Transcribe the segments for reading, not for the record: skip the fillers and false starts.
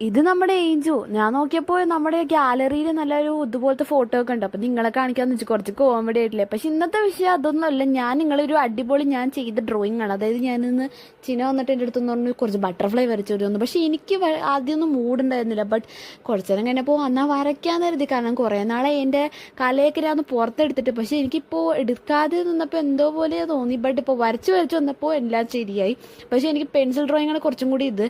ഇത് നമ്മുടെ ഏഞ്ചു. ഞാൻ നോക്കിയപ്പോൾ നമ്മുടെ ഗാലറിയിൽ നല്ലൊരു ഇതുപോലത്തെ ഫോട്ടോ ഒക്കെ ഉണ്ട്. അപ്പൊ നിങ്ങളെ കാണിക്കാന്ന് വെച്ചാൽ കുറച്ച് കോമഡി ആയിട്ടില്ലേ. പക്ഷെ ഇന്നത്തെ വിഷയം അതൊന്നുമല്ല. ഞാൻ നിങ്ങളൊരു അടിപൊളി ഞാൻ ചെയ്ത ഡ്രോയിങ് ആണ്. അതായത് ഞാനിന്ന് ചിന വന്നിട്ട് എൻ്റെ അടുത്ത് പറഞ്ഞു കുറച്ച് ബട്ടർഫ്ലൈ വരച്ചു തരുമെന്ന്. പക്ഷെ എനിക്ക് ആദ്യമൊന്നും മൂടുണ്ടായിരുന്നില്ല. ബട്ട് കുറച്ചു നേരം കഴിഞ്ഞപ്പോൾ എന്നാൽ വരയ്ക്കാന്ന് കരുതി. കാരണം കുറേ നാളെ എൻ്റെ കലയൊക്കെ ഞാൻ പുറത്തെടുത്തിട്ട്. പക്ഷെ എനിക്കിപ്പോൾ എടുക്കാതെ നിന്നപ്പോൾ എന്തോ പോലെ തോന്നി. ബട്ട് ഇപ്പോൾ വരച്ച് വന്നപ്പോൾ എല്ലാം ശരിയായി. പക്ഷെ എനിക്ക് പെൻസിൽ ഡ്രോയിങ് ആണ് കുറച്ചും കൂടി ഇത്.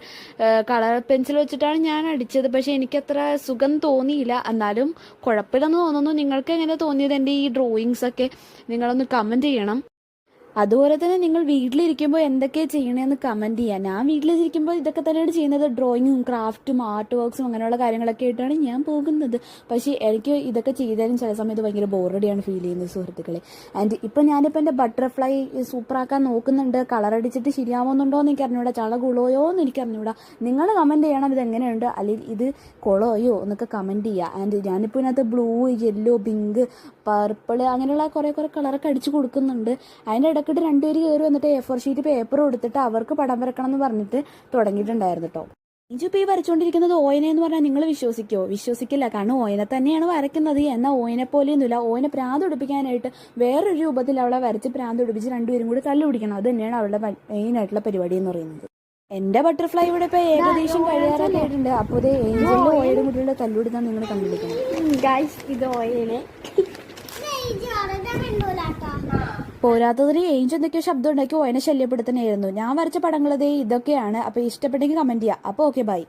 കളർ പെൻസിൽ വെച്ചിട്ടാണ് ഞാൻ അടിച്ചത്. പക്ഷെ എനിക്കത്ര സുഖം തോന്നിയില്ല. എന്നാലും കുഴപ്പമില്ലെന്ന് തോന്നുന്നു. നിങ്ങൾക്ക് എങ്ങനെ തോന്നിയത് എൻ്റെ ഈ ഡ്രോയിങ്സ് ഒക്കെ? നിങ്ങളൊന്ന് കമൻറ്റ് ചെയ്യണം. അതുപോലെ തന്നെ നിങ്ങൾ വീട്ടിലിരിക്കുമ്പോൾ എന്തൊക്കെയാണ് ചെയ്യണമെന്ന് കമൻറ്റ് ചെയ്യുക. ഞാൻ വീട്ടിലിരിക്കുമ്പോൾ ഇതൊക്കെ തന്നെയാണ് ചെയ്യുന്നത്. ഡ്രോയിങ്ങും ക്രാഫ്റ്റും ആർട്ട് വർക്ക്സും അങ്ങനെയുള്ള കാര്യങ്ങളൊക്കെ ആയിട്ടാണ് ഞാൻ പോകുന്നത്. പക്ഷേ എനിക്ക് ഇതൊക്കെ ചെയ്താലും ചില സമയത്ത് ഭയങ്കര ബോറടിയാണ് ഫീൽ ചെയ്യുന്നത് സുഹൃത്തുക്കളെ. ആൻഡ് ഇപ്പം ഞാനിപ്പോൾ എൻ്റെ ബട്ടർഫ്ലൈ സൂപ്പറാക്കാൻ നോക്കുന്നുണ്ട്. കളർ അടിച്ചിട്ട് ശരിയാവുന്നുണ്ടോ എന്ന് എനിക്ക് അറിഞ്ഞൂടാ. ചള കുളോയോ എന്ന് എനിക്ക് അറിഞ്ഞൂടാ. നിങ്ങൾ കമൻറ്റ് ചെയ്യണം ഇതെങ്ങനെയുണ്ട്, അല്ലെങ്കിൽ ഇത് കുളോയോ എന്നൊക്കെ കമൻറ്റ് ചെയ്യുക. ആൻഡ് ഞാനിപ്പോൾ ഇതിനകത്ത് ബ്ലൂ, യെല്ലോ, പിങ്ക്, പർപ്പിൾ അങ്ങനെയുള്ള കുറേ കളറൊക്കെ അടിച്ച് കൊടുക്കുന്നുണ്ട്. അതിൻ്റെ ഇടയ്ക്കിട്ട് രണ്ടുപേര് കയറി വന്നിട്ട് A4 ഷീറ്റ് പേപ്പർ കൊടുത്തിട്ട് അവർക്ക് പടം വരക്കണം എന്ന് പറഞ്ഞിട്ട് തുടങ്ങിയിട്ടുണ്ടായിരുന്നു കേട്ടോ. ഇഞ്ചിപ്പോൾ ഈ വരച്ചുകൊണ്ടിരിക്കുന്നത് ഓയന എന്ന് പറഞ്ഞാൽ നിങ്ങൾ വിശ്വസിക്കില്ല. കാരണം ഓയനെ തന്നെയാണ് വരയ്ക്കുന്നത്. എന്നാൽ ഓയനെ പോലെയൊന്നുമില്ല. ഓയനെ പ്രാന്ത് പിടിപ്പിക്കാനായിട്ട് വേറൊരു രൂപത്തിൽ അവളെ വരച്ച് പ്രാന്ത് പിടിപ്പിച്ച് രണ്ടുപേരും കൂടി തല്ലു പിടിക്കണം. അത് തന്നെയാണ് അവളുടെ മെയിനായിട്ടുള്ള പരിപാടി എന്ന് പറയുന്നത്. എൻ്റെ ബട്ടർഫ്ലൈ ഇവിടെ ഇപ്പോൾ ഏകദേശം കഴിയാറൊക്കെ ആയിട്ടുണ്ട്. അപ്പോൾ ഇത് ഏഞ്ചലിൻ്റെ ഓയയുടെ കുട്ടികളുടെ തല്ലുപിടിക്കാൻ നിങ്ങൾ കണ്ടുപിടിക്കണം. ഇത് ഓയനെ പോരാത്തതിന് ഏഞ്ച് എന്തൊക്കെയോ ശബ്ദം ഉണ്ടാക്കി ഓയനെ ശല്യപ്പെടുത്തണമായിരുന്നു. ഞാൻ വരച്ച പടങ്ങൾ ഇതൊക്കെയാണ്. അപ്പോൾ ഇഷ്ടപ്പെട്ടെങ്കിൽ കമൻറ്റ് ചെയ്യുക. അപ്പോൾ ഓക്കെ, ബൈ.